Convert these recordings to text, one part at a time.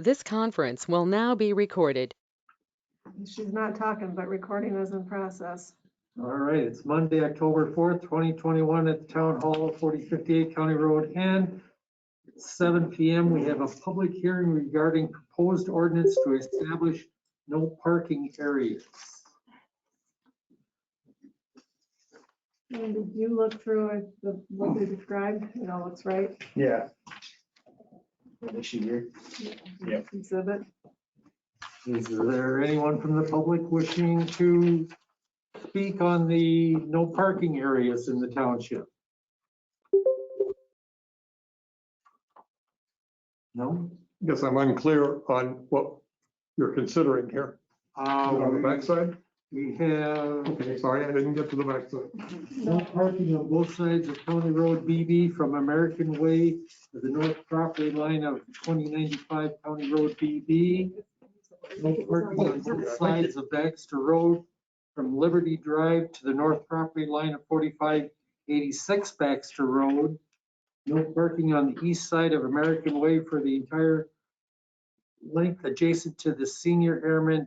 This conference will now be recorded. She's not talking, but recording is in process. All right, it's Monday, October 4th, 2021 at the Town Hall, 4058 County Road N. It's 7 p.m. We have a public hearing regarding proposed ordinance to establish no parking areas. And did you look through what they described? It all looks right. Yeah. This year. Yep. Exhibit. Is there anyone from the public wishing to speak on the no parking areas in the township? No? Guess I'm unclear on what you're considering here. On the backside? We have Okay, sorry, I didn't get to the backside. no parking on both sides of County Road BB from American Way to the north property line of 2095 County Road BB. No parking on both sides of Baxter Road from Liberty Drive to the north property line of 4586 Baxter Road. No parking on the east side of American Way for the entire length adjacent to the Senior Airman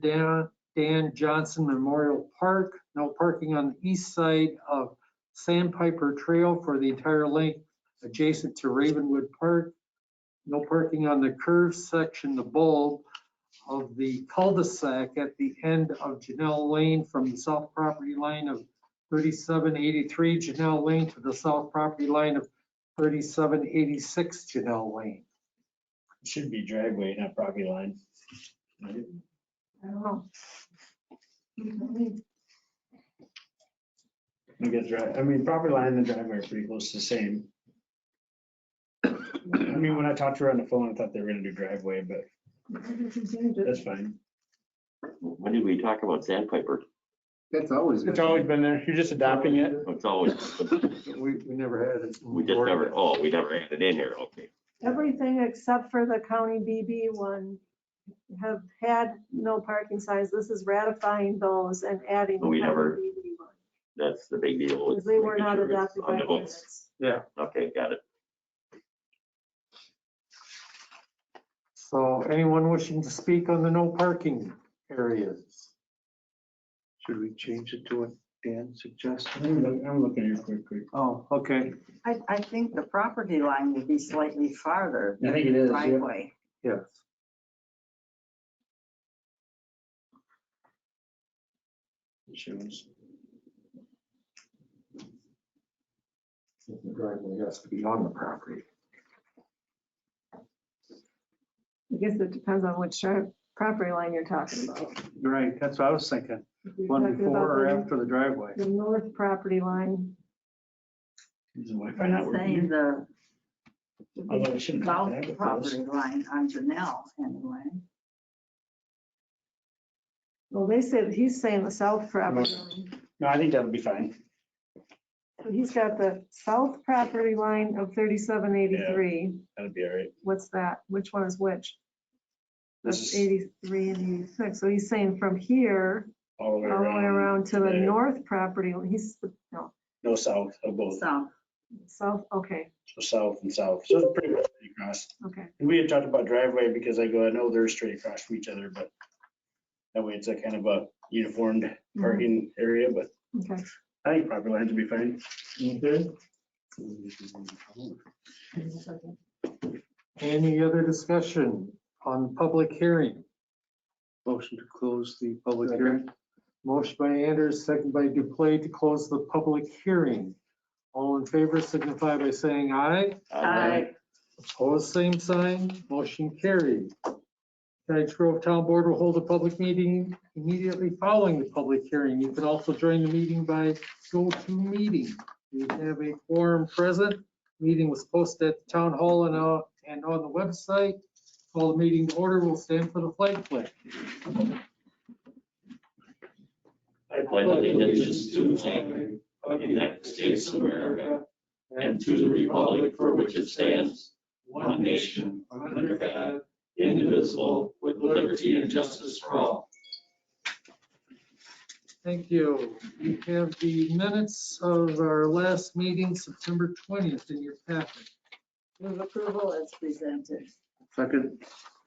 Dan Johnson Memorial Park. No parking on the east side of Sandpiper Trail for the entire length adjacent to Ravenwood Park. No parking on the curved section, the bulb of the cul-de-sac at the end of Janelle Lane from the south property line of 3783 Janelle Lane to the south property line of 3786 Janelle Lane. It should be driveway, not property line. I don't know. I guess, I mean, property line and the driveway are pretty close to the same. I mean, when I talked to her on the phone, I thought they were gonna do driveway, but that's fine. When did we talk about Sandpiper? That's always. It's always been there. You're just adopting it. It's always, We never had it. we just never, oh, we never had it in here, okay. Everything except for the county BB one have had no parking signs. This is ratifying those and adding. the We county never- BB one. That's the big deal. Because they were not adopted On by the books. ordinance. Yeah. Okay, got it. So anyone wishing to speak on the no parking areas? Should we change it to what Dan suggested? I'm looking here quick. Oh, okay. I think the property line would be slightly farther I than think it the is, yeah. driveway. Yes. Shows. The driveway has to be on the property. I guess it depends on which property line you're talking about. Right, that's what I was thinking. If you're One talking before or about after the driveway. the north property line. Using Wi-Fi not I'm saying working. the Although it shouldn't have south to have it property line on Janelle anyway. Well, they said, he's saying the south property line. No, I think that'll be fine. So he's got the south property line of 3783. That'll be all right. What's that? Which one is which? This That's is 83 and 86. So he's saying from here all the way all the way around to the there. north property. He's, no, No, south of both. South, south, okay, So south and south. So it's pretty much straight across. okay. And we had talked about driveway because I know they're straight across from each other, but that way it's a kind of a uniformed parking area, but Okay. I think property lines would be fine. Okay. Any other discussion on public hearing? Motion to close the public hearing. Motion by Anders, second by Duplay to close the public hearing. All in favor signify by saying aye. Aye. Opposed, same sign. Motion carried. Cottage Grove Town Board will hold a public meeting immediately following the public hearing. You can also join the meeting by GoToMeeting. We have a quorum present. Meeting was posted at the town hall and on the website. Call the meeting to order. We'll stand for the flag pledge. I pledge allegiance to the flag of the United States of America and to the republic for which it stands, one nation, under God, indivisible, with liberty and justice for all. Thank you. We have the minutes of our last meeting, September 20th in your packet. move approval as presented. Second.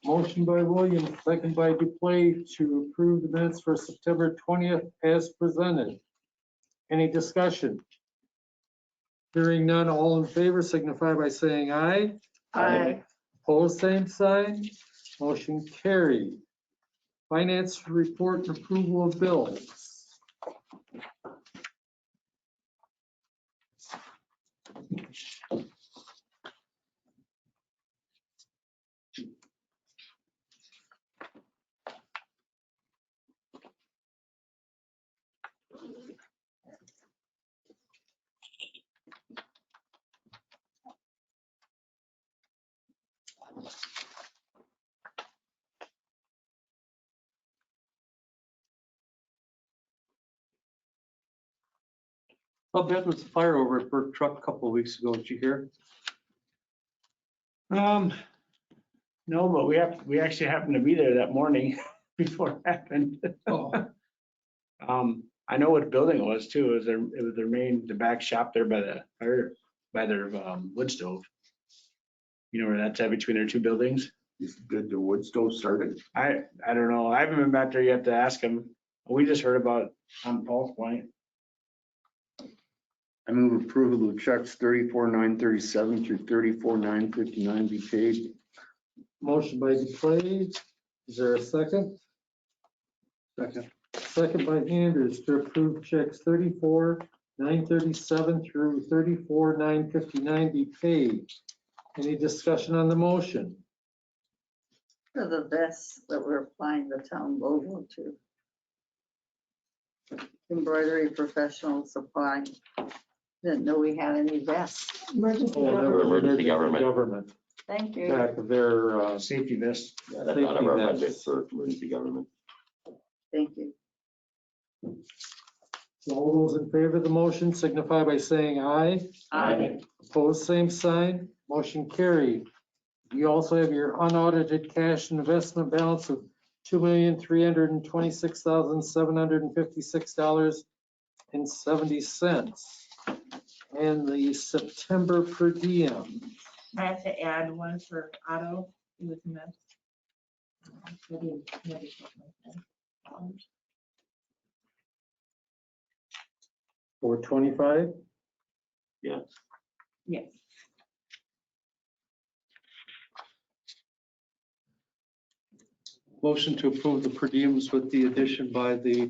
Motion by Williams, second by Duplay to approve the minutes for September 20th as presented. Any discussion? Hearing none, all in favor signify by saying aye. Aye. Opposed, same sign. Motion carried. Finance report and approval of bills. How bad was the fire over at Burke Truck a couple of weeks ago? Did you hear? No, but we actually happened to be there that morning before it happened. Oh. I know what building it was too. It was the back shop there by the fire, by their wood stove. You know where that's at between their two buildings? Did the wood stove started? I don't know. I haven't been back there yet to ask him. We just heard about on Paul's Point. I move approval of checks 34,937 through 34,959 be paid. Motion by Duplay. Is there a second? Second. Second by Anders to approve checks 34,937 through 34,959 be paid. Any discussion on the motion? For the vests that we're applying the town logo to. Embroidery professional supply. Didn't know we had any vests. Emergency Oh, that government. was Emergency government. Government. Thank you. Back of their, Safety vest. Yeah, that's out of our Safety budget vest. for emergency government. Thank you. so all those in favor of the motion signify by saying aye. Aye. Opposed, same sign. Motion carried. You also have your unaudited cash and investment balance of $2,326,756.70. And the September per diem. I have to add one for Otto, who was missed. Maybe something like that. 425. Yes. Yes. Motion to approve the per diems with the addition by the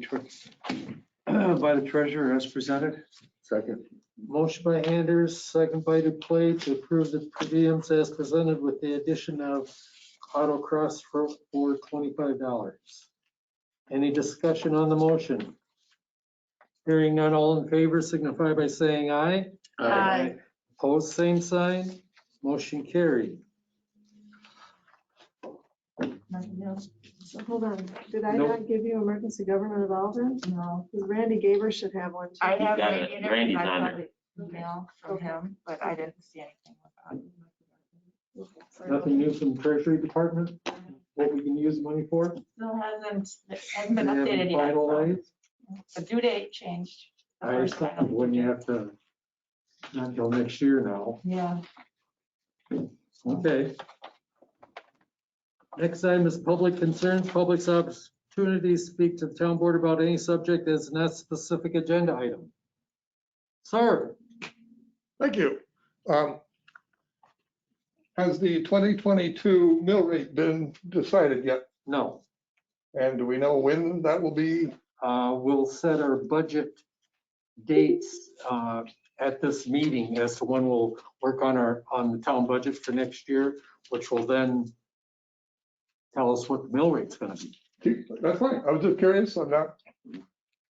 treasurer as presented. Second. Motion by Anders, second by Duplay to approve the per diems as presented with the addition of autocross for $25. Any discussion on the motion? Hearing none, all in favor signify by saying aye. Aye. Opposed, same sign. Motion carried. Nothing else? So hold on, did I Nope. not give you emergency government at all then? No. Because Randy Gaber should have one. too. I have got Randy it. in there. Randy's I on saw there. the email from him, but I didn't see anything about it. Okay, sorry. Nothing new from Treasury Department? What we can use money for? Still hasn't been They haven't updated yet. so finalized? The due date changed. the I first expect time. when you have to, not until next year now. Yeah. Okay. Next item is public concerns, public's opportunity to speak to the town board about any subject that is not specific agenda item. Sir, Thank you. Has the 2022 mill rate been decided yet? no, And do we know when that will be? we'll set our budget dates at this meeting as to when we'll work on the town budget for next year, which will then tell us what the mill rate's gonna be. That's fine. I was just curious. I'm not.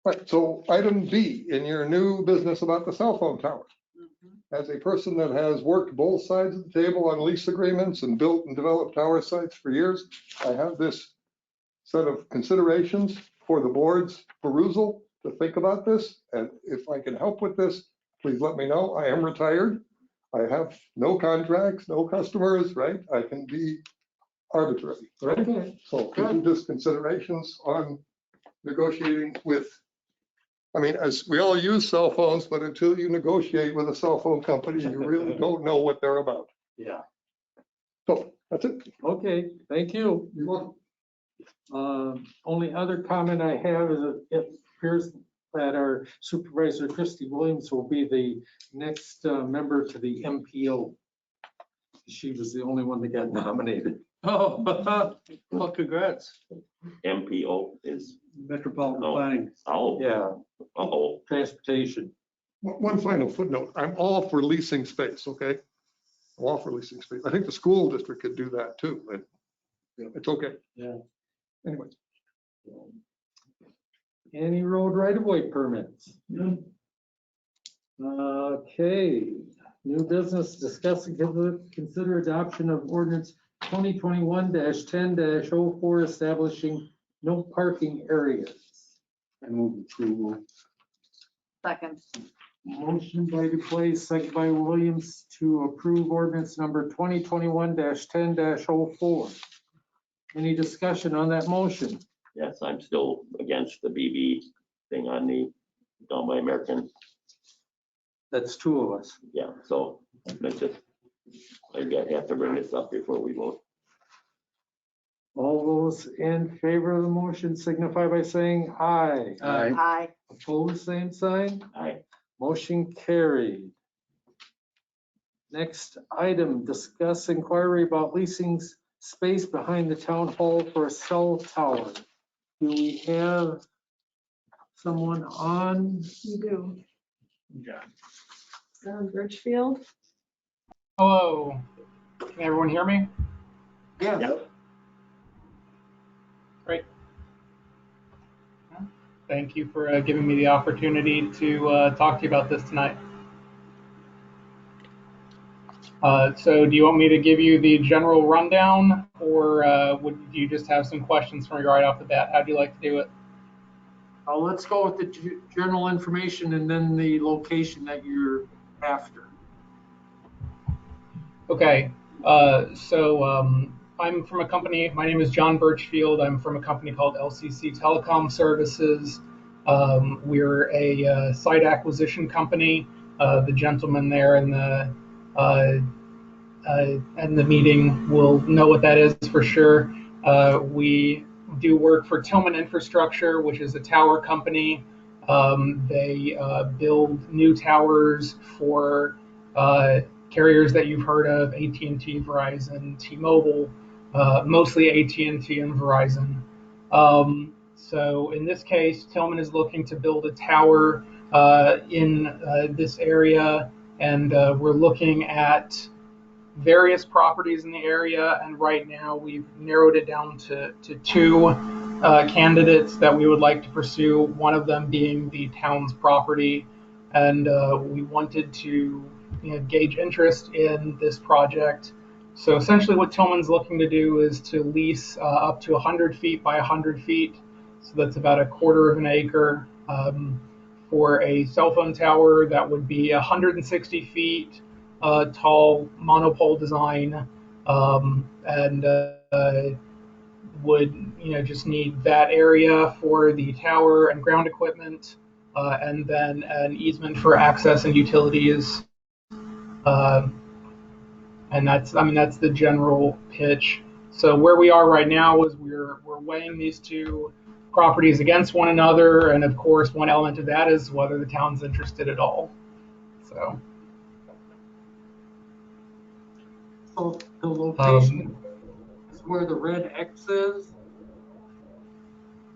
Right, so item B in your new business about the cell phone tower. As a person that has worked both sides of the table on lease agreements and built and developed tower sites for years, I have this set of considerations for the board's perusal to think about this. And if I can help with this, please let me know. I am retired. I have no contracts, no customers, right? I can be arbitrary, right? Okay. So just considerations on negotiating with, I mean, as we all use cell phones, but until you negotiate with a cell phone company, you really don't know what they're about. Yeah. So that's it. Okay, thank you. Only other comment I have is that it appears that our Supervisor Christy Williams will be the next member to the MPO. She was the only one that got nominated. Oh, well, congrats. MPO is, Metropolitan Oh. Planning. oh, Yeah, oh, transportation. One final footnote. I'm all for leasing space, okay? I'm all for leasing space. I think the school district could do that too, but you know, it's okay. Yeah. Anyway, Any road right-of-way permits? Okay, new business, discuss and consider adoption of ordinance 2021-10-04 establishing no parking areas. I move approval. Second. Motion by Duplace, second by Williams to approve ordinance number 2021-10-04. Any discussion on that motion? yes, I'm still against the BB thing on the, down by American. That's two of us. Yeah, so let's just, I have to bring this up before we vote. All those in favor of the motion signify by saying aye. Aye. Aye. Opposed, same sign. Aye. Motion carried. Next item, discuss inquiry about leasing space behind the town hall for a cell tower. Do we have someone on? You do. Yeah. Birchfield? Hello, can everyone hear me? Yeah. Yep. Great. Thank you for giving me the opportunity to talk to you about this tonight. So do you want me to give you the general rundown, or would you just have some questions for me right off the bat? How'd you like to do it? Let's go with the general information and then the location that you're after. Okay, so I'm from a company, my name is John Birchfield. I'm from a company called LCC Telecom Services. We're a site acquisition company. The gentleman there in the meeting will know what that is for sure. We do work for Tillman Infrastructure, which is a tower company. They build new towers for carriers that you've heard of, AT&T, Verizon, T-Mobile, mostly AT&T and Verizon. So in this case, Tillman is looking to build a tower in this area, and we're looking at various properties in the area, and right now we've narrowed it down to two candidates that we would like to pursue, one of them being the town's property, and we wanted to gauge interest in this project. So essentially what Tillman's looking to do is to lease up to 100 feet by 100 feet, so that's about a quarter of an acre, for a cell phone tower that would be 160 feet tall, monopole design, and would just need that area for the tower and ground equipment, and then an easement for access and utilities. And that's the general pitch. So where we are right now is we're weighing these two properties against one another, and of course one element of that is whether the town's interested at all. So the location is where the red X is?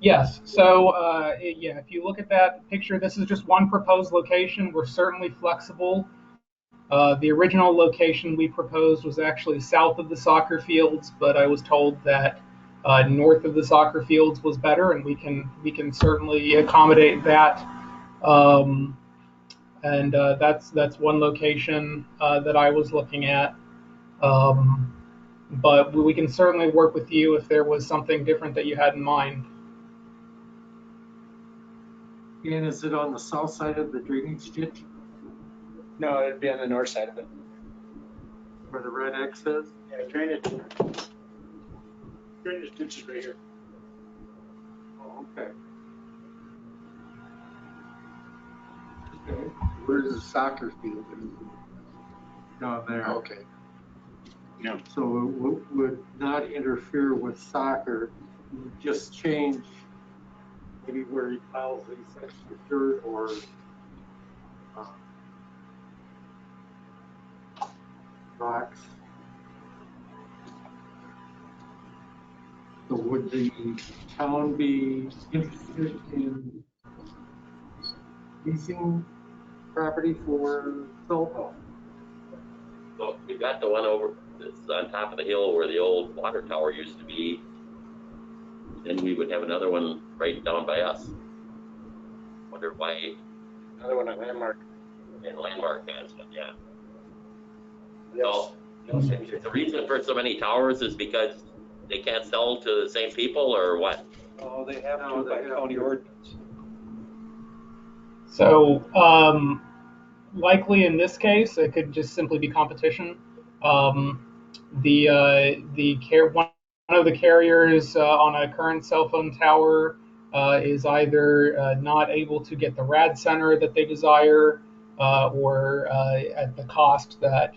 yes, so yeah, if you look at that picture, this is just one proposed location. We're certainly flexible. The original location we proposed was actually south of the soccer fields, but I was told that north of the soccer fields was better, and we can certainly accommodate that. And that's one location that I was looking at. But we can certainly work with you if there was something different that you had in mind. And is it on the south side of the drainage ditch No, it'd be on the north side of it. where the red X is? Yeah, drainage ditch is right here. Oh, okay. Where's the soccer field? Down there. Okay. No. So it would not interfere with soccer. You just change maybe where he piles these extra dirt or rocks. So would the town be interested in leasing property for cell phone? Well, we've got the one over that's on top of the hill where the old water tower used to be. Then we would have another one right down by us. Wonder why. Another one at Landmark. And Landmark has one, yeah. Yes. So the reason for so many towers is because they can't sell to the same people or what? Oh, they have to by county ordinance. So likely in this case, it could just simply be competition. One of the carriers on a current cell phone tower is either not able to get the RAD center that they desire or at the cost that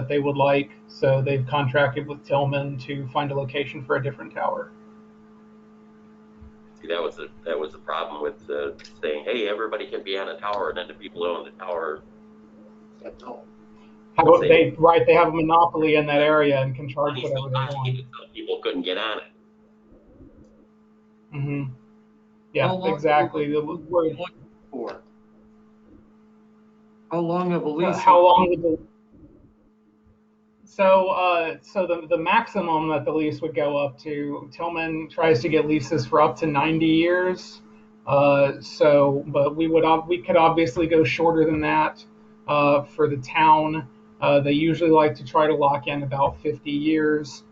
they would like. So they've contracted with Tillman to find a location for a different tower. See, that was the problem with saying, hey, everybody can be on a tower, and then the people who own the tower. How about they have a monopoly in that area and can charge whatever they want. People couldn't get on it. Mm-hmm. Yeah, exactly. How long of a lease? How long would the so the maximum that the lease would go up to, Tillman tries to get leases for up to 90 years. But we could obviously go shorter than that for the town. They usually like to try to lock in about 50 years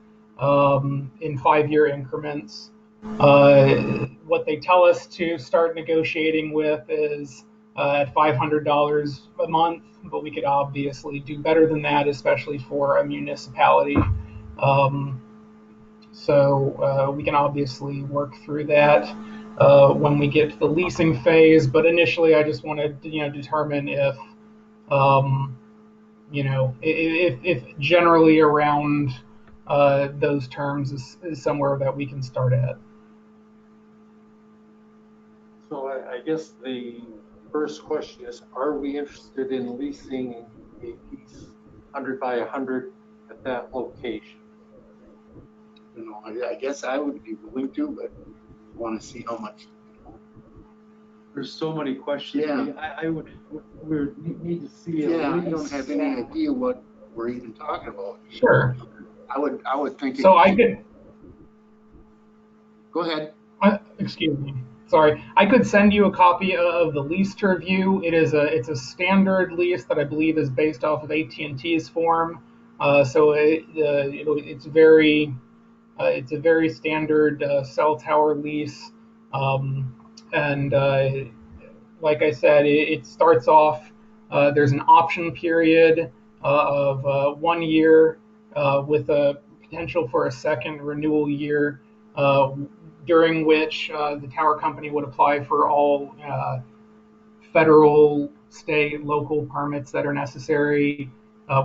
in 5-year increments. What they tell us to start negotiating with is at $500 a month, but we could obviously do better than that, especially for a municipality. So we can obviously work through that when we get to the leasing phase. But initially, I just want to determine if if generally around those terms is somewhere that we can start at. So I guess the first question is, are we interested in leasing a piece 100 by 100 at that location? I guess I would be willing to, but want to see how much. There's so many questions. Yeah. We need to see. I don't have any idea what we're even talking about. Sure. I would think. So I could. Go ahead. Excuse me. Sorry, I could send you a copy of the lease to review. It's a standard lease that I believe is based off of AT&T's form. So it's a very standard cell tower lease. And like I said, it starts off. There's an option period of 1 year with a potential for a second renewal year. During which the tower company would apply for all federal, state, local permits that are necessary.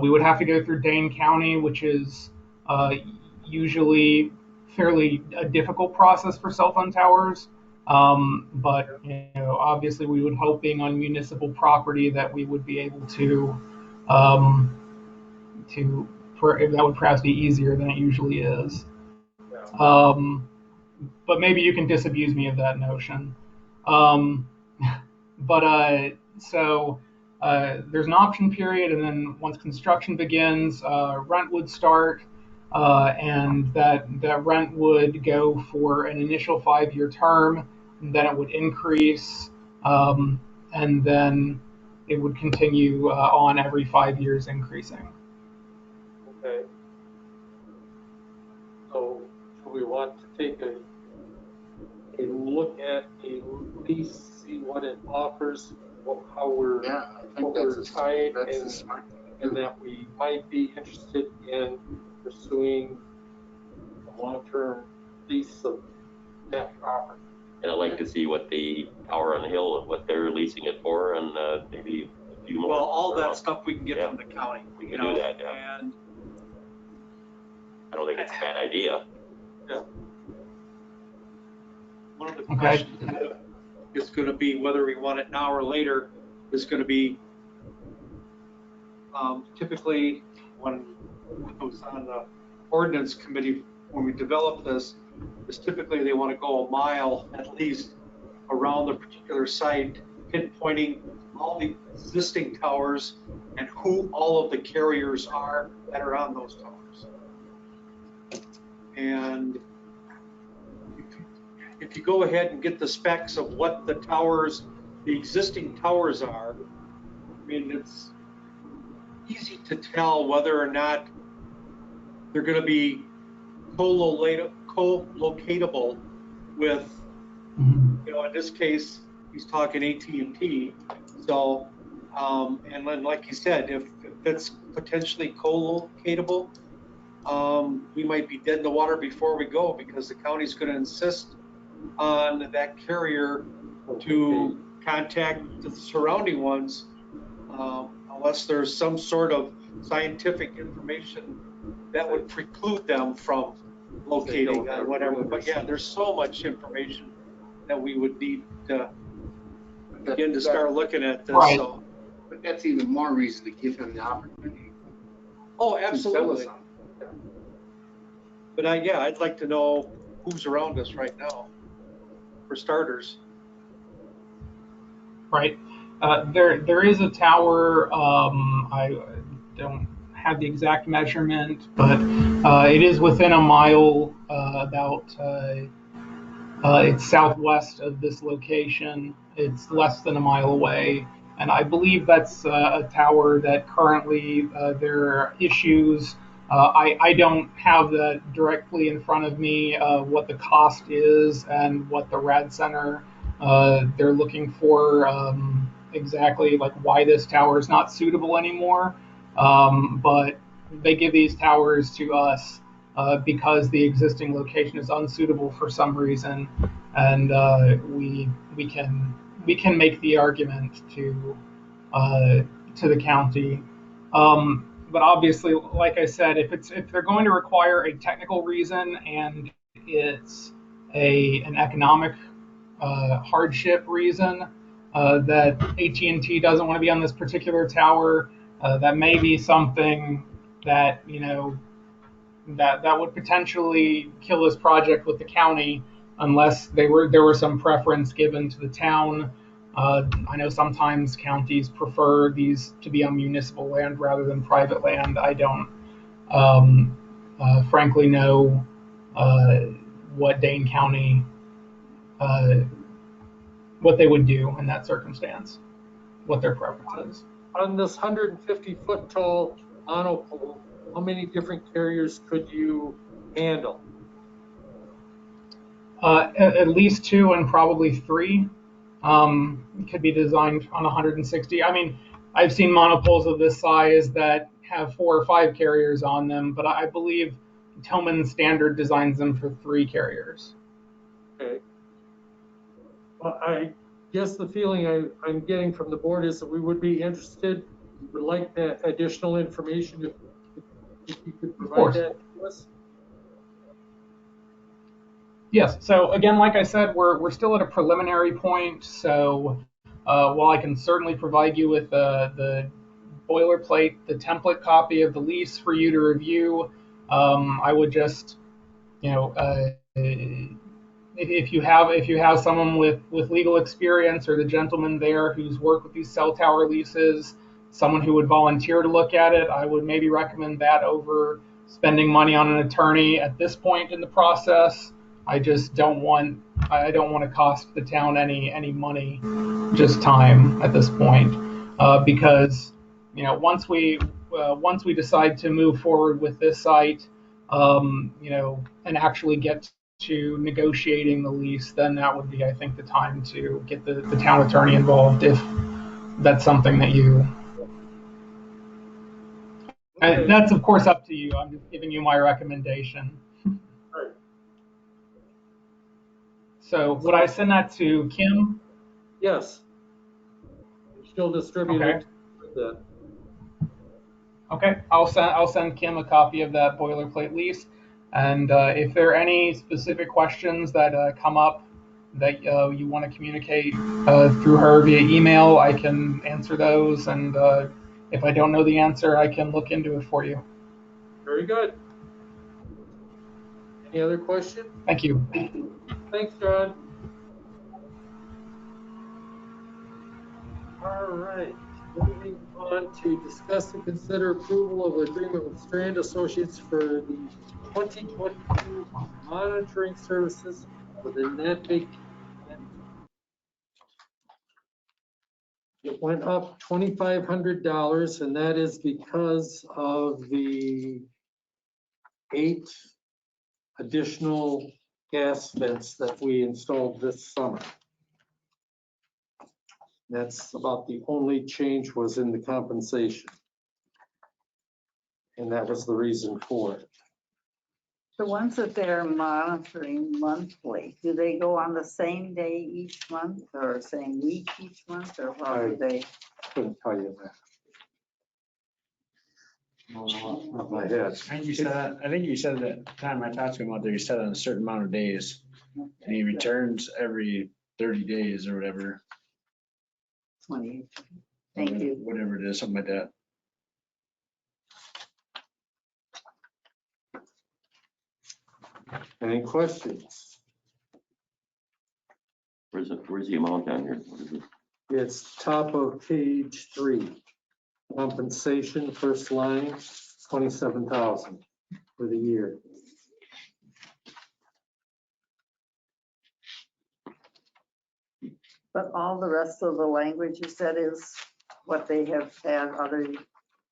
We would have to go through Dane County, which is usually fairly a difficult process for cell phone towers. But obviously, we would hope, being on municipal property, that we would be able to that would perhaps be easier than it usually is. But maybe you can disabuse me of that notion. So there's an option period, and then once construction begins, rent would start, and that rent would go for an initial 5-year term, and then it would increase, and then it would continue on every 5 years increasing. Okay. So we want to take a look at a lease, see what it offers, how we're tied, and that we might be interested in pursuing a long-term lease of that property. And I'd like to see what the tower on the hill, what they're leasing it for, and maybe a few more. Well, all that stuff we can get from the county. We can do that, yeah. And I don't think it's a bad idea. One of the Okay. questions is going to be whether we want it now or later is going to be typically when I was on the ordinance committee, when we develop this, is typically they want to go a mile at least around the particular site, pinpointing all the existing towers and who all of the carriers are that are on those towers. And if you go ahead and get the specs of what the towers, the existing towers are, I mean, it's easy to tell whether or not they're going to be co-locatable with, you know, in this case, he's talking AT&T. So, and then like you said, if it's potentially co-locatable, we might be dead in the water before we go, because the county's going to insist on that carrier to contact the surrounding ones, unless there's some sort of scientific information that would preclude them from locating or whatever. But yeah, there's so much information that we would need to begin to start looking at this. Right. So, But that's even more reason to give them the opportunity. oh, to sell absolutely. us on. But yeah, I'd like to know who's around us right now, for starters. Right. There is a tower. I don't have the exact measurement, but it is within a mile, it's southwest of this location. It's less than a mile away. And I believe that's a tower that currently there are issues. I don't have that directly in front of me, what the cost is and what the RAD Center they're looking for, exactly like why this tower is not suitable anymore. But they give these towers to us because the existing location is unsuitable for some reason, and we can make the argument to the county. But obviously, like I said, if they're going to require a technical reason and it's an economic hardship reason that AT&T doesn't want to be on this particular tower, that may be something that, you know, that would potentially kill this project with the county, unless there were some preference given to the town. I know sometimes counties prefer these to be on municipal land rather than private land. I don't frankly know what Dane County, what they would do in that circumstance, what their preference is. On this 150-foot tall monopole, how many different carriers could you handle? At least 2 and probably 3. Could be designed on 160. I mean, I've seen monopoles of this size that have 4 or 5 carriers on them, but I believe Tillman Standard designs them for 3 carriers. Okay. Well, I guess the feeling I'm getting from the board is that we would be interested, we would like that additional information if you could provide that to us. Yes. So again, like I said, we're still at a preliminary point. So while I can certainly provide you with the boilerplate, the template copy of the lease for you to review, I would just, you know, if you have someone with legal experience, or the gentleman there who's worked with these cell tower leases, someone who would volunteer to look at it, I would maybe recommend that over spending money on an attorney at this point in the process. I just don't want to cost the town any money, just time at this point, because, you know, once we decide to move forward with this site, you know, and actually get to negotiating the lease, then that would be, I think, the time to get the town attorney involved, if that's something that you. And that's of course up to you. I'm just giving you my recommendation. Right. So would I send that to Kim? Yes. She'll distribute Okay. it. Okay, I'll send Kim a copy of that boilerplate lease. And if there are any specific questions that come up that you want to communicate through her via email, I can answer those. And if I don't know the answer, I can look into it for you. Very good. Any other questions? Thank you. Thanks, John. All right, moving on to discuss and consider approval of agreement with Strand Associates for the 2022 monitoring services for the Natick. It went up $2,500, and that is because of the 8 additional gas vents that we installed this summer. That's about the only change was in the compensation. And that was the reason for it. The ones that they're monitoring monthly, do they go on the same day each month or same week each month, or how do they? Couldn't tell you that. No, off the top of my head. I think you said that time I talked to him out there, you said on a certain amount of days. And he returns every 30 days or whatever. 20. Thank you. Whatever it is, something like that. Any questions? Where's the amount down here? What is it? It's top of page 3. Compensation, first line, 27,000 for the year. But all the rest of the language you said is what they have had other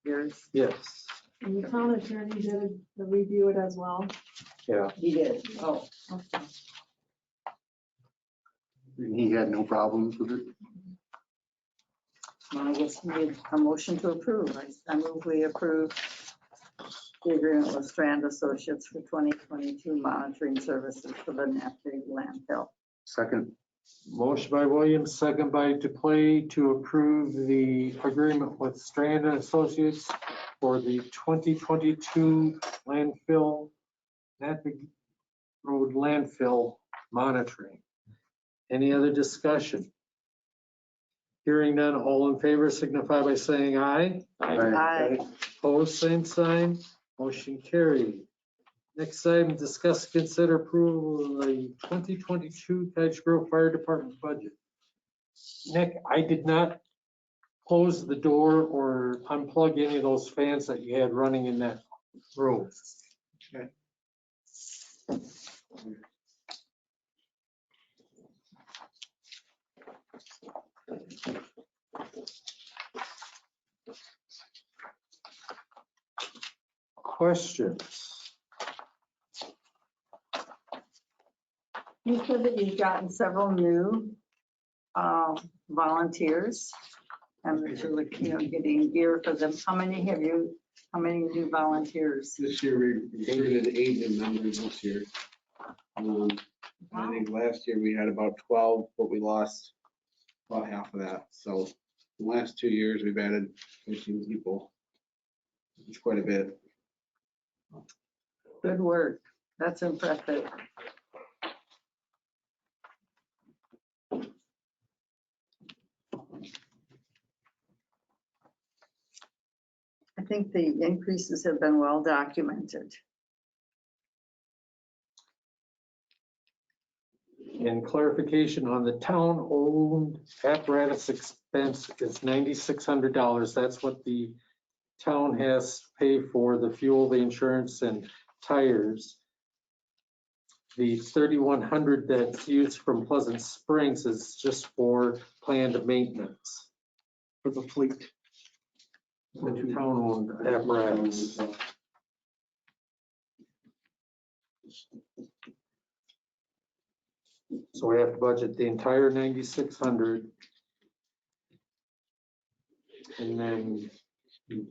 years? Yes, And the town attorney did review it as well. yeah. He did. Oh, okay. He had no problems with it. Well, I guess we need a motion to approve. I move we approve the agreement with Strand Associates for 2022 monitoring services for the Natick landfill. Second. Motion by Williams, second by Dupuy to approve the agreement with Strand and Associates for the 2022 landfill, Natick Road landfill monitoring. Any other discussion? Hearing none, all in favor signify by saying aye. Aye. Opposed, same sign. Motion carried. Next item, discuss, consider approval of the 2022 Cottage Grove Fire Department budget. Nick, I did not close the door or unplug any of those fans that you had running in that room. Okay. Questions? You said that you've gotten several new volunteers and that you're getting gear for them. How many new volunteers? This year we recruited 8 new members this year. I think last year we had about 12, but we lost about half of that. So the last 2 years we've added 15 people. It's quite a bit. Good work. That's impressive. I think the increases have been well documented. And clarification on the town-owned apparatus expense is $9,600. That's what the town has to pay for the fuel, the insurance, and tires. The $3,100 that's used from Pleasant Springs is just for planned maintenance For the fleet. for the town-owned apparatus. So we have to budget the entire 9,600. And then the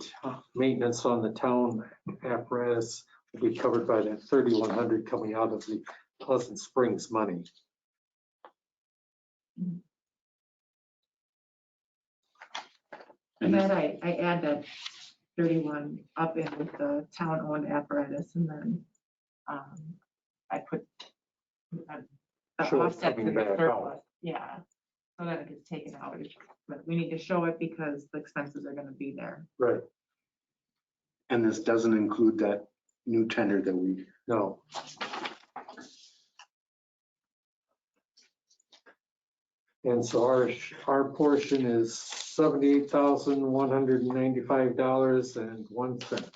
maintenance on the town apparatus will be covered by that 3,100 coming out of the Pleasant Springs money. And then I add that 31 up in with the town-owned apparatus, and then I put the Show it offset to coming the back surplus, yeah. So that it gets taken out, but we need to show it because the expenses are gonna be there. Right, And this doesn't include that new tender that we, no. And so our portion is $78,195.01.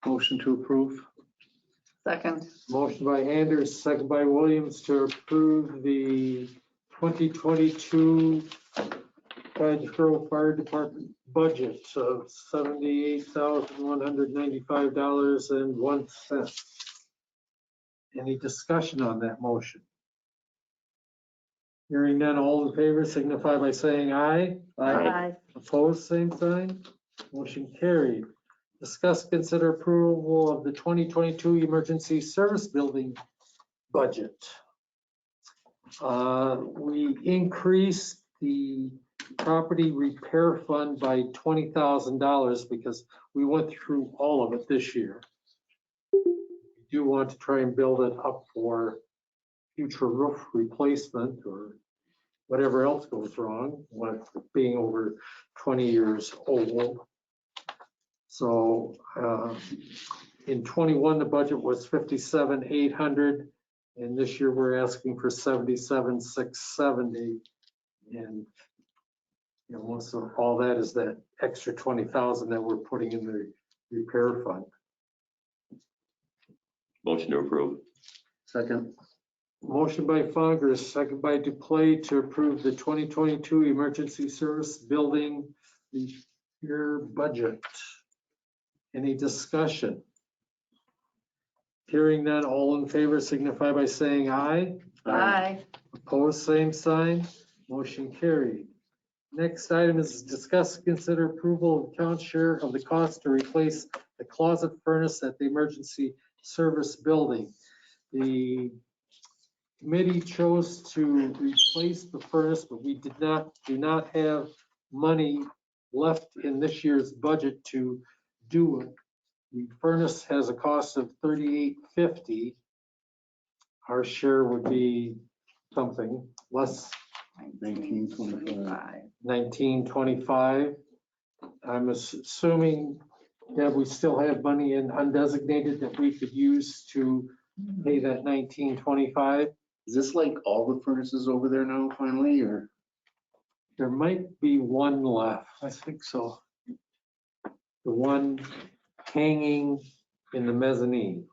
motion to approve. Second. Motion by Anders, second by Williams to approve the 2022 Cottingeboro Fire Department budget of $78,195.01. Any discussion on that motion? Hearing none, all in favor signify by saying aye. Aye. Opposed, same sign. Motion carried. Discuss, consider approval of the 2022 Emergency Service Building budget. We increased the property repair fund by $20,000 because we went through all of it this year. We do want to try and build it up for future roof replacement or whatever else goes wrong with being over 20 years old. So in 21, the budget was 57,800, and this year we're asking for 77,670. And you know, most of all that is that extra 20,000 that we're putting in the repair fund. Motion to approve. Second. Motion by Fongers, second by Duplay to approve the 2022 Emergency Service Building repair budget. Any discussion? Hearing none, all in favor signify by saying aye. Aye. Opposed, same sign. Motion carried. Next item is discuss, consider approval of town share of the cost to replace the closet furnace at the Emergency Service Building. The committee chose to replace the furnace, but we do not have money left in this year's budget to do it. The furnace has a cost of $38.50. Our share would be something less, $19.25. I'm assuming that we still have money in undesignated that we could use to pay that $19.25. Is this like all the furnaces over there now finally, or? There might be one left. I think so. The one hanging in the mezzanine.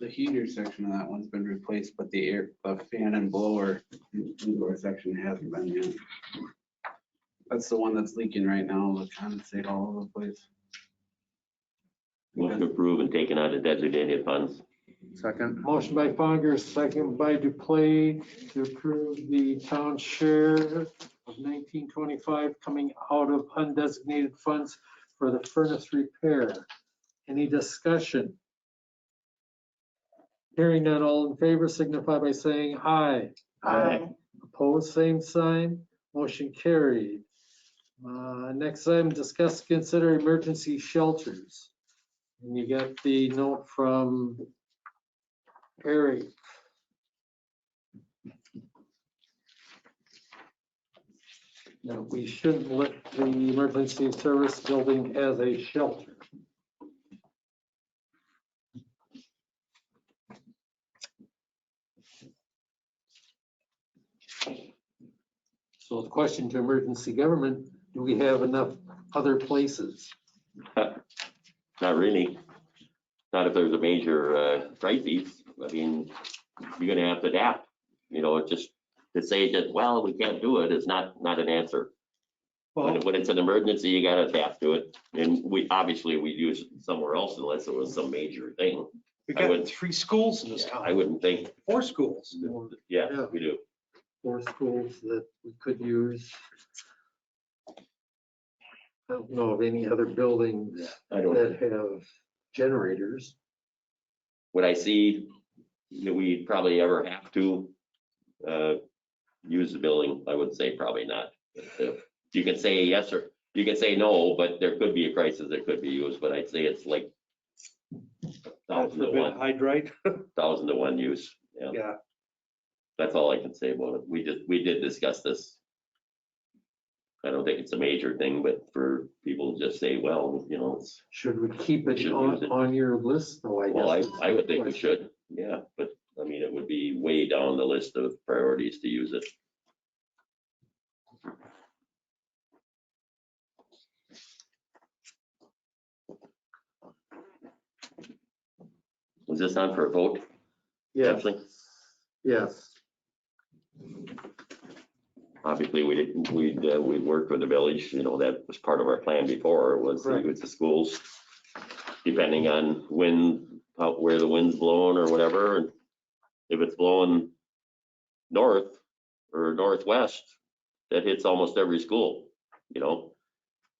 The heater section of that one's been replaced, but the fan and blower indoor section hasn't been yet. That's the one that's leaking right now, the condensate all over the place. Motion to approve and taken out of designated funds. Second. Motion by Fongers, second by Duplay to approve the town share of $19.25 coming out of undesignated funds for the furnace repair. Any discussion? Hearing none, all in favor signify by saying aye. Aye. Opposed, same sign. Motion carried. Next item, discuss, consider emergency shelters. And you get the note from Eric. That we shouldn't let the emergency service building as a shelter. So the question to emergency government, do we have enough other places? Not really. Not if there's a major crisis. I mean, you're gonna have to adapt. You know, it just to say that, well, we can't do it is not an answer. When it's an emergency, you gotta adapt to it. And we obviously we use it somewhere else unless it was some major thing. We I got wouldn't- 3 schools in this I town, wouldn't think, 4 schools. yeah, we do. 4 schools that we could use. I don't know of any other buildings I don't, that have generators. would I see that we'd probably ever have to use the building? I would say probably not. But, You can say yes or you can say no, but there could be a crisis that could be used, but I'd say it's like 1,000 to 1, Hydrite. 1,000 to 1 use. Yeah. Yeah. That's all I can say about it. We did discuss this. I don't think it's a major thing, but for people to just say, well, you know, it's, Should we keep it Should use it. on your list? No, I well, guess. I would think we should. Yeah, but I mean, it would be way down the list of priorities to use it. Was this on for a vote? Yes, Ashley? yes. Obviously, we'd worked with the village, you know, that was part of our plan before, was to Right. use the schools, depending on where the wind's blowing or whatever. And if it's blowing north or northwest, that hits almost every school, you know?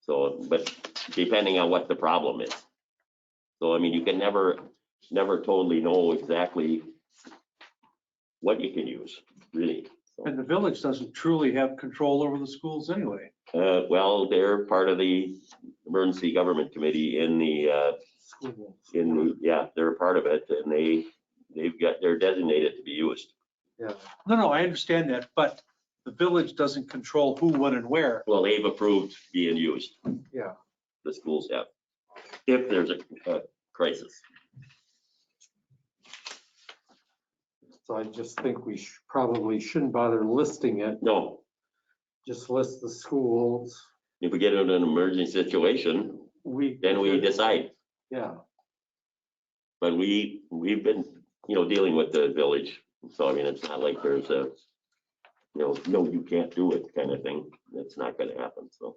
So, but depending on what the problem is. So, I mean, you can never totally know exactly what you can use, really. So, And the village doesn't truly have control over the schools anyway. well, they're part of the emergency government committee in the, yeah, they're a part of it, and they're designated to be used. Yeah. No, I understand that, but the village doesn't control who, when, and where. Well, they've approved being used. Yeah. The schools have, if there's a crisis. So I just think we probably shouldn't bother listing it. No, Just list the schools. if we get into an emergency situation, then we decide. Yeah, But we've been, you know, dealing with the village. So, I mean, it's not like there's a, you know, no, you can't do it kind of thing. It's not gonna happen, so.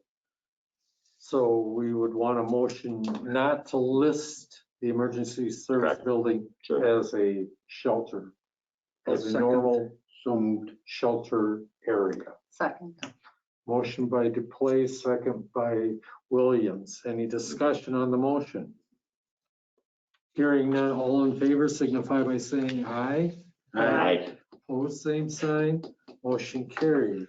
so we would want a motion not to list the emergency service Correct. building Sure. as a shelter, as a Second. normal So moved. shelter area. Second. Motion by Duplace, second by Williams. Any discussion on the motion? Hearing none, all in favor signify by saying aye. Aye. Opposed, same sign. Motion carried.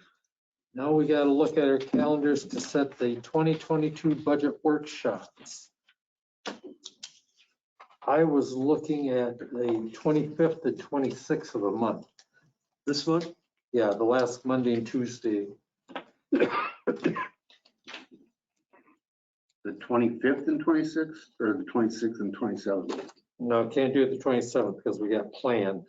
Now we got to look at our calendars to set the 2022 budget workshops. I was looking at the 25th and 26th of the month. This one? Yeah, the last Monday and Tuesday. The 25th and 26th, or the 26th and 27th? No, can't do it the 27th because we got planned.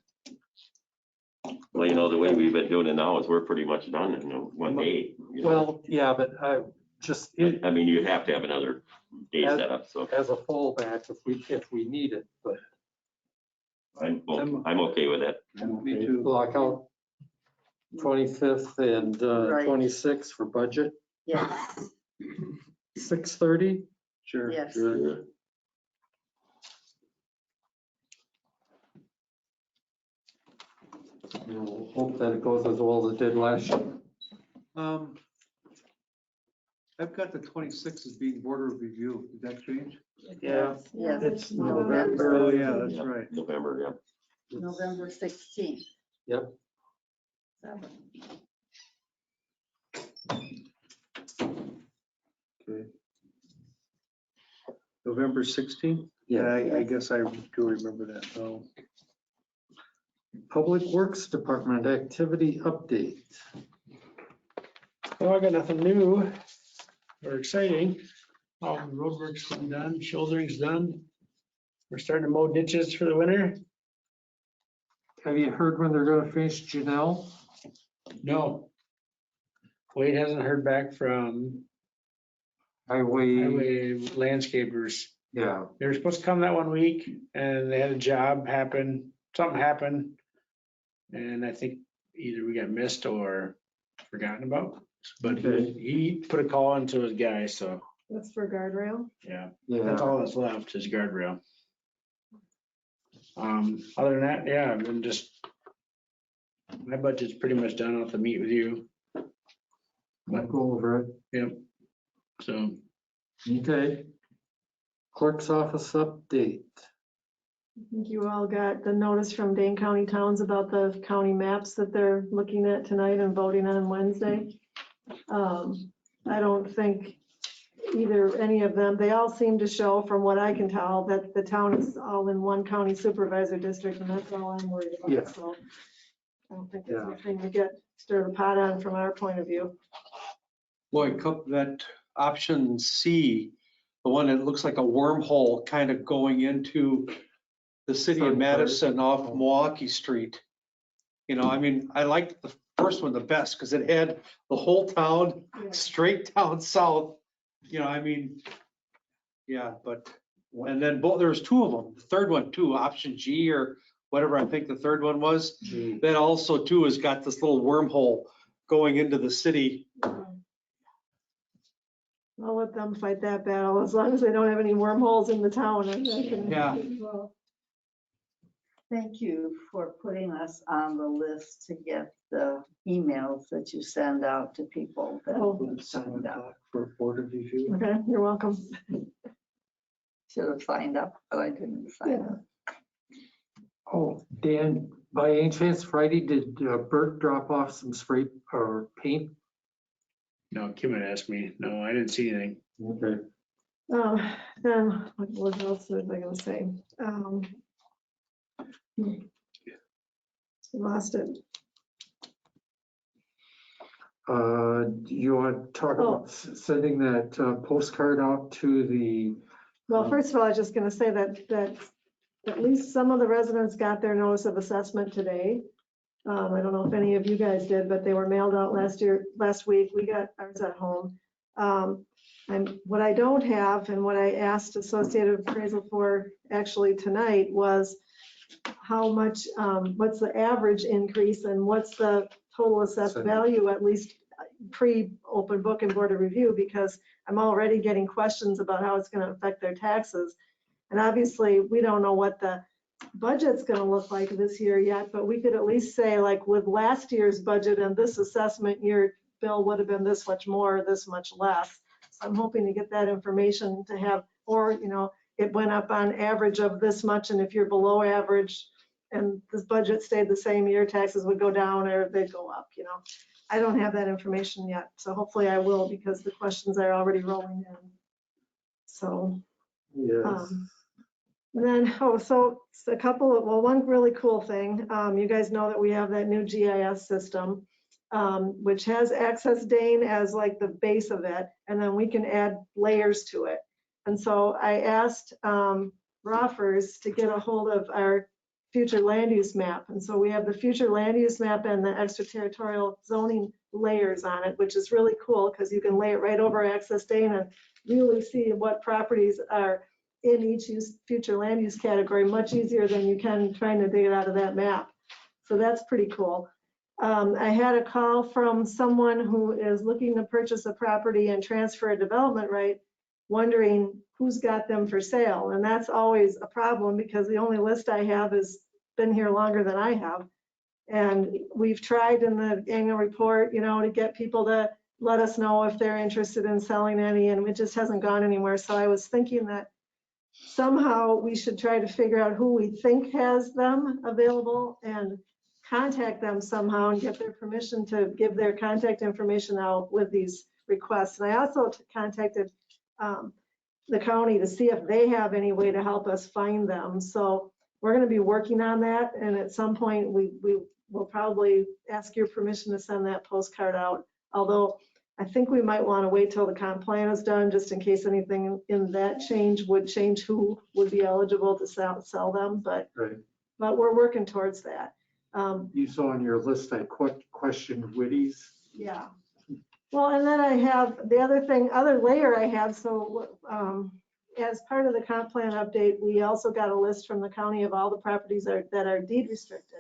Well, you know, the way we've been doing it now is we're pretty much done in one day. You know? Well, yeah, but I just, I mean, you have to have another day set up, so as a fallback if we need it, but I'm okay with that. Me too. block out 25th and Right. 26th for budget, Yes, 6:30. Sure. yes. Sure. We'll hope that it goes as well as it did last year. I've got the 26th as being border review. Did that change? Yeah, Yes. it's November. Oh, yeah, that's Yeah, right. November, yeah. November 16th. Yep. Okay. November 16th? Yeah. I guess I do remember that. Oh. Public Works Department activity update. Well, I got nothing new or exciting. All the road work's been done, shouldering's done. We're starting to mow ditches for the winter. Have you heard when they're gonna finish Janelle? No. Wade hasn't heard back from Highway, landscapers. yeah, They were supposed to come that one week and they had a job happen, something happened. And I think either we got missed or forgotten about, but Okay. he put a call into his guy, so That's for guardrail. yeah. yeah. That's all that's left is guardrail. Other than that, yeah, I've been just, my budget's pretty much done. I'll have to meet with you. I'll go over it. Yep. So, Okay. Clerk's office update. I think you all got the notice from Dane County Towns about the county maps that they're looking at tonight and voting on Wednesday. I don't think any of them, they all seem to show, from what I can tell, that the town is all in one county supervisor district, and that's all I'm worried Yeah. about. So I don't think it's anything to stir the pot on from our point of view. Boy, that option C, the one that looks like a wormhole kind of going into the city of Madison off Milwaukee Street. You know, I mean, I liked the first one the best because it had the whole town straight down south. You know, I mean, yeah, but, and then there's two of them. The third one too, option G or whatever I think the third one was. That also too has got this little wormhole going into the city. I'll let them fight that battle as long as they don't have any wormholes in the town. Yeah. Thank you for putting us on the list to get the emails that you send out to people that signed up. For board of review. Okay, you're welcome. Should have signed up, but I didn't sign up. Oh, Dan, by any chance Friday, did Bert drop off some spray or paint? No, Kim had asked me. No, I didn't see anything. Okay. Then what else was I gonna say? Lost it. Do you want to talk about sending that postcard out to the? Well, first of all, I was just gonna say that at least some of the residents got their notice of assessment today. I don't know if any of you guys did, but they were mailed out last week. We got ours at home. And what I don't have, and what I asked Associated Appraisal for actually tonight, was how much, what's the average increase and what's the total assessed value, at least pre-open book and board of review, because I'm already getting questions about how it's going to affect their taxes. And obviously, we don't know what the budget's going to look like this year yet, but we could at least say, like, with last year's budget and this assessment, your bill would have been this much more, this much less. So I'm hoping to get that information to have, or, you know, it went up on average of this much, and if you're below average and this budget stayed the same year, taxes would go down or they'd go up, you know. I don't have that information yet, so hopefully I will, because the questions are already rolling in. So. Yes. And then, so a couple of, well, one really cool thing, you guys know that we have that new GIS system, which has Access Dane as like the base of it, and then we can add layers to it. And so I asked Roffers to get a hold of our future land use map. And so we have the future land use map and the extraterritorial zoning layers on it, which is really cool because you can lay it right over Access Dane and really see what properties are in each future land use category much easier than you can trying to dig it out of that map. So that's pretty cool. I had a call from someone who is looking to purchase a property and transfer a development right, wondering who's got them for sale. And that's always a problem because the only list I have has been here longer than I have. And we've tried in the annual report, you know, to get people to let us know if they're interested in selling any, and it just hasn't gone anywhere. So I was thinking that somehow we should try to figure out who we think has them available and contact them somehow and get their permission to give their contact information out with these requests. And I also contacted the county to see if they have any way to help us find them. So we're going to be working on that. And at some point we will probably ask your permission to send that postcard out. Although I think we might want to wait till the comp plan is done, just in case anything in that change would change who would be eligible to sell them. But we're working towards that. You saw on your list, I questioned Whitty's. Yeah. Well, and then I have the other layer I have. So as part of the comp plan update, we also got a list from the county of all the properties that are deed restricted.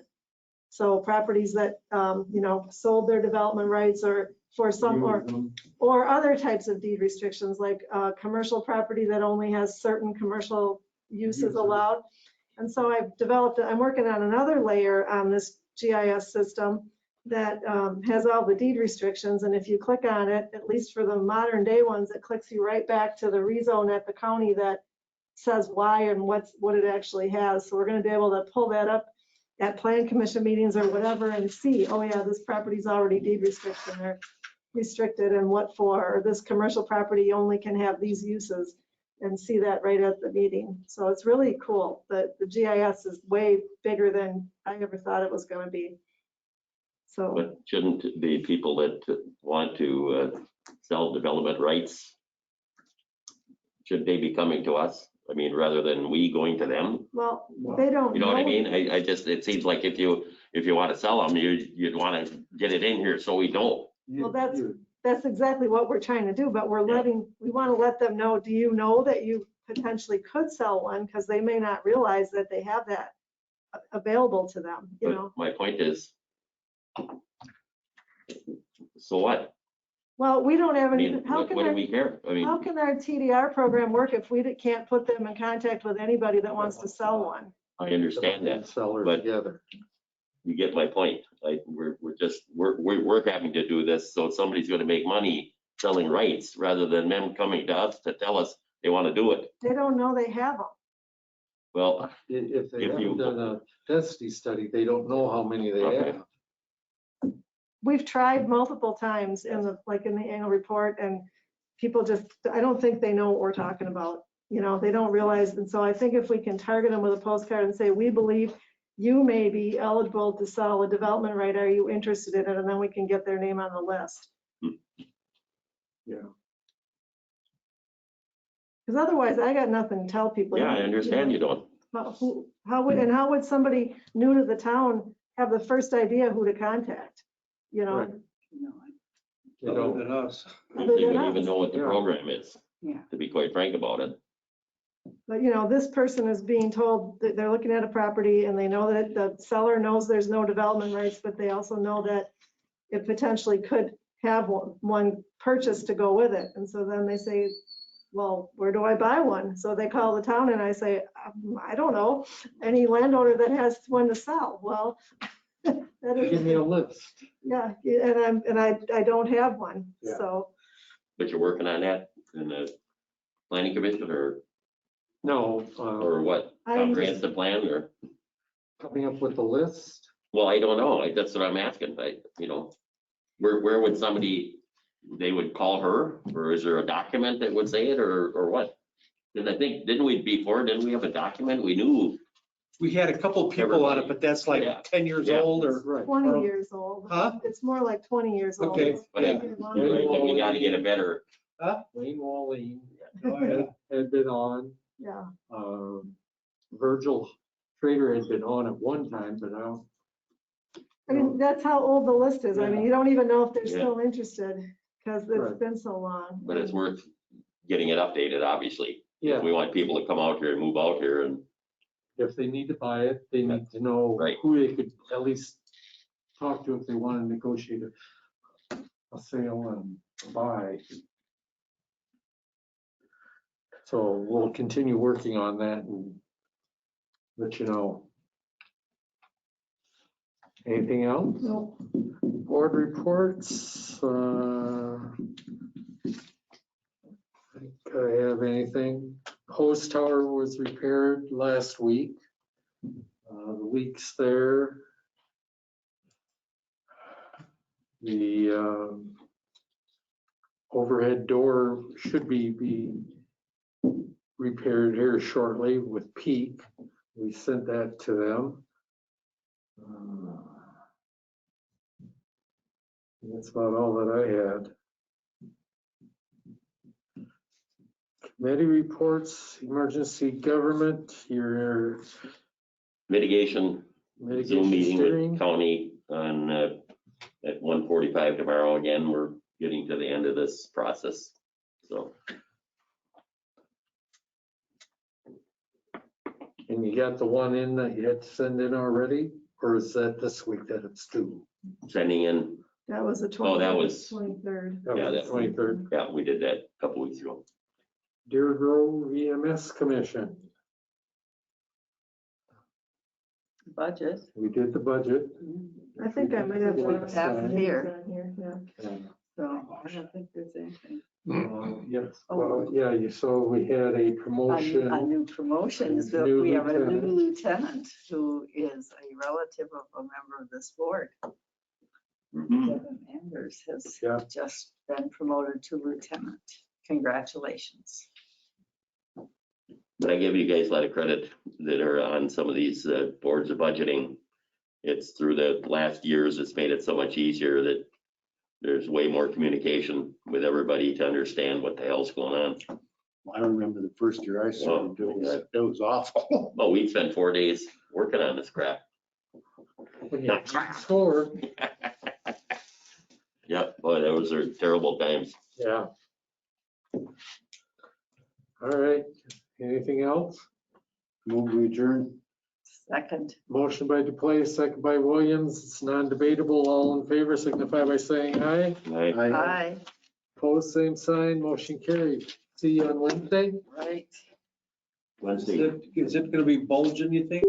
So properties that, you know, sold their development rights or for some, or other types of deed restrictions, like commercial property that only has certain commercial uses allowed. And so I'm working on another layer on this GIS system that has all the deed restrictions. And if you click on it, at least for the modern day ones, it clicks you right back to the rezone at the county that says why and what it actually has. So we're going to be able to pull that up at plan commission meetings or whatever and see, oh yeah, this property's already deed restriction, restricted and what for, or this commercial property only can have these uses, and see that right at the meeting. So it's really cool. The GIS is way bigger than I ever thought it was going to be. So, But shouldn't the people that want to sell development rights, should they be coming to us? I mean, rather than we going to them? well, they don't You know what I mean? I just, it seems like if you want to sell them, you'd want to get it in here so we know. Well, that's exactly what we're trying to do, but we want to let them know, do you know that you potentially could sell one? Because they may not realize that they have that available to them, you know? But my point is, so what? Well, we don't have I any, mean, what do we care? I how mean, can our TDR program work if we can't put them in contact with anybody that wants to sell one? I understand that, Seller but together. you get my point. Like, we're having to do this, so somebody's gonna make money selling rights rather than them coming to us to tell us they want to do it. They don't know they have them. Well, If they If you- haven't done a density study, they don't know how many they Okay. have. We've tried multiple times in the annual report, and people just, I don't think they know what we're talking about. You know, they don't realize. And so I think if we can target them with a postcard and say, we believe you may be eligible to sell a development right. Are you interested in it? And then we can get their name on the list. Yeah. Because otherwise I got nothing to tell people. yeah, I understand you don't. How would somebody new to the town have the first idea who to contact? You know? Right. They Other don't. than us. They wouldn't even know what the Yeah. program is, Yeah. to be quite frank about it. But, you know, this person is being told that they're looking at a property and they know that the seller knows there's no development rights, but they also know that it potentially could have one purchase to go with it. And so then they say, well, where do I buy one? So they call the town and I say, I don't know, any landowner that has one to sell. Well, that is. Give me a list. Yeah, and I don't have one, Yeah. so. But you're working on that in the planning commission No, or what? Comprehensive plan or? coming up with a list. Well, I don't know. That's what I'm asking. Where would somebody, they would call her, or is there a document that would say it, or what? Because I think, didn't we have a document? We knew. We had a couple people on it, but that's like Yeah. 10 years Yeah. old or, Right. 20 years old. Huh? It's more like 20 years old. Okay, But I think we gotta get a better, Wayne Walling yeah. had been on. Yeah, Virgil Trader had been on at one time, but I don't. I mean, that's how old the list is. I mean, you don't even know if they're Yeah. still interested because it's Right. been so long. but it's worth getting it updated, obviously. Yeah, We want people to come out here and move out here and, if they need to buy it, they need to know Right. who they could at least talk to if they want to negotiate a sale and buy. So we'll continue working on that and let you know. Anything else? No. Board reports. I think I have anything. Post tower was repaired last week. The leaks there. The overhead door should be repaired here shortly with Peak. We sent that to them. That's about all that I had. Committee reports, emergency government, your mitigation Zoom mitigation meeting steering. with county on, at 1:45 tomorrow. Again, we're getting to the end of this process, so. And you got the one in that you had to send in already, or is that this week that it's due? Sending in, That was the Oh, that was- 23rd. That Yeah, was that- 23rd. yeah, we did that a couple weeks ago. Deer Grove EMS Commission, Budget. we did the budget. I think I might have one of Half those here. on here, yeah. So I don't think there's anything. Yes, well, yeah, you saw we had a A promotion. new promotion is that New we have a new lieutenant. lieutenant who is a relative of a member of this board. Kevin Anders has Yeah. just been promoted to lieutenant. Congratulations. But I give you guys a lot of credit that are on some of these boards of budgeting. It's through the last years, it's made it so much easier that there's way more communication with everybody to understand what the hell's going on. I remember the first year I started doing that. It was awful. Well, we spent 4 days working on this crap. When you score, Yep, boy, those are terrible times. yeah. All right, anything else? Move to adjourn. Second. Motion by Duplace, second by Williams. It's non-debatable. All in favor signify by saying aye. Right? Aye. Opposed, same sign. Motion carried. See you on Wednesday. Right. Wednesday. Is it gonna be bulging, you think?